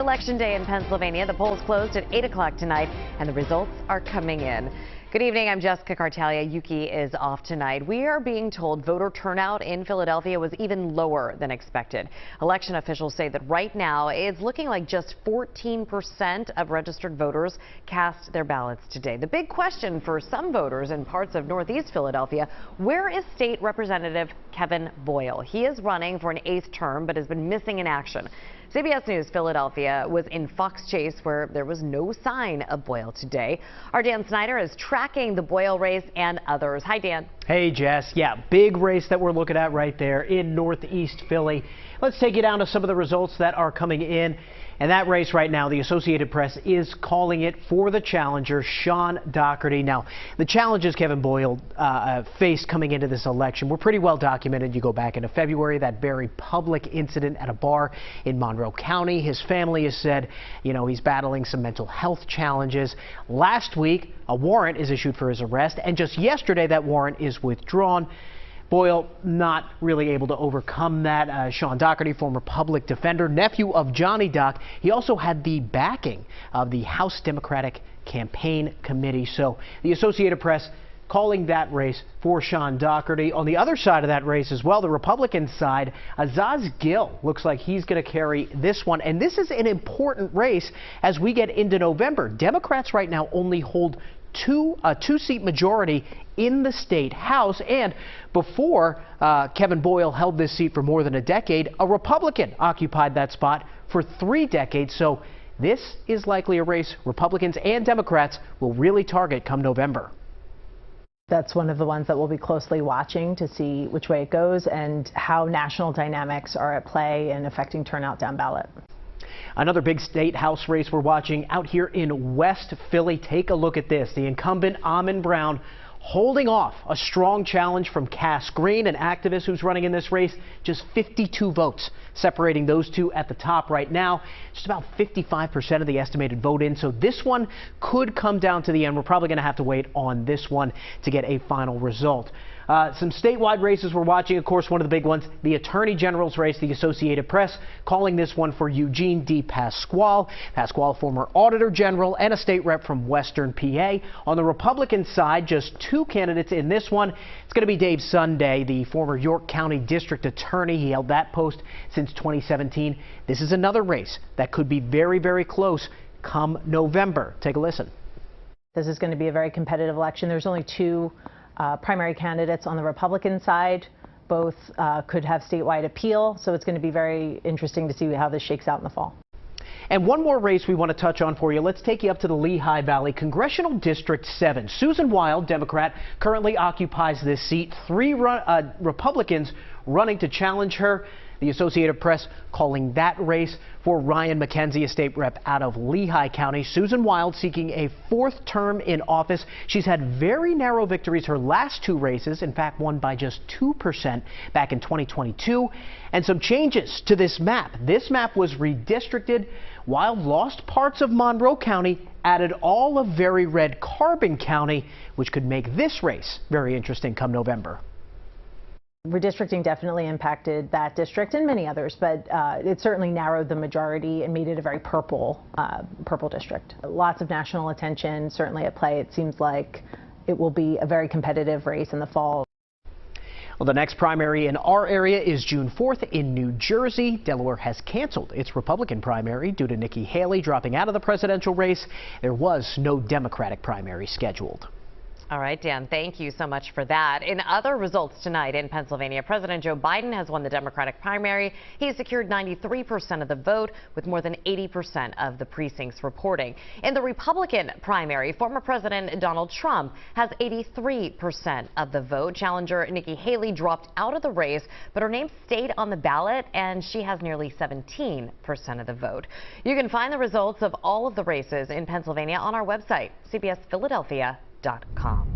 Election day in Pennsylvania. The polls closed at 8 o'clock tonight, and the results are coming in. Good evening. I'm Jessica Cartalia. Yuki is off tonight. We are being told voter turnout in Philadelphia was even lower than expected. Election officials say that right now it's looking like just 14% of registered voters cast their ballots today. The big question for some voters in parts of Northeast Philadelphia: where is State Representative Kevin Boyle? He is running for an 8th term, but has been missing in action. CBS News Philadelphia was in Fox Chase, where there was no sign of Boyle today. Our Dan Snyder is tracking the Boyle race and others. Hi, Dan. Hey, Jess. Yeah, big race that we're looking at right there in Northeast Philly. Let's take you down to some of the results that are coming in. And that race right now, the Associated Press is calling it for the challenger, Sean Dougherty. Now, the challenges Kevin Boyle faced coming into this election were pretty well documented. You go back into February, that very public incident at a bar in Monroe County. His family has said, you know, he's battling some mental health challenges. Last week, a warrant is issued for his arrest, and just yesterday, that warrant is withdrawn. Boyle not really able to overcome that. Sean Dougherty, former public defender, nephew of Johnny Doc. He also had the backing of the House Democratic Campaign Committee. So the Associated Press calling that race for Sean Dougherty. On the other side of that race as well, the Republican side, Azaz Gill looks like he's going to carry this one. And this is an important race as we get into November. Democrats right now only hold a two-seat majority in the state House, and before Kevin Boyle held this seat for more than a decade, a Republican occupied that spot for 3 decades. So this is likely a race Republicans and Democrats will really target come November. That's one of the ones that we'll be closely watching to see which way it goes and how national dynamics are at play in affecting turnout down ballot. Another big state House race we're watching out here in West Philly. Take a look at this. The incumbent Ammon Brown holding off a strong challenge from Cass Green, an activist who's running in this race. Just 52 votes separating those two at the top right now. Just about 55% of the estimated vote in. So this one could come down to the end. We're probably going to have to wait on this one to get a final result. Some statewide races we're watching, of course, one of the big ones, the Attorney General's race. The Associated Press calling this one for Eugene D. Pasquale. Pasquale, former Auditor General and a state rep from Western PA. On the Republican side, just 2 candidates in this one. It's going to be Dave Sunday, the former York County District Attorney. He held that post since 2017. This is another race that could be very, very close come November. Take a listen. This is going to be a very competitive election. There's only 2 primary candidates on the Republican side. Both could have statewide appeal, so it's going to be very interesting to see how this shakes out in the fall. And one more race we want to touch on for you. Let's take you up to the Lehigh Valley, Congressional District 7. Susan Wild, Democrat, currently occupies this seat. 3 Republicans running to challenge her. The Associated Press calling that race for Ryan McKenzie, a state rep out of Lehigh County. Susan Wild seeking a 4th term in office. She's had very narrow victories her last 2 races, in fact won by just 2% back in 2022. And some changes to this map. This map was redistricted. Wild lost parts of Monroe County, added all of very red Carbon County, which could make this race very interesting come November. Redistricting definitely impacted that district and many others, but it certainly narrowed the majority and made it a very purple district. Lots of national attention certainly at play. It seems like it will be a very competitive race in the fall. Well, the next primary in our area is June 4th in New Jersey. Delaware has canceled its Republican primary due to Nikki Haley dropping out of the presidential race. There was no Democratic primary scheduled. All right, Dan, thank you so much for that. In other results tonight in Pennsylvania, President Joe Biden has won the Democratic primary. He secured 93% of the vote, with more than 80% of the precincts reporting. In the Republican primary, former President Donald Trump has 83% of the vote. Challenger Nikki Haley dropped out of the race, but her name stayed on the ballot, and she has nearly 17% of the vote. You can find the results of all of the races in Pennsylvania on our website, cbsphiladelphia.com.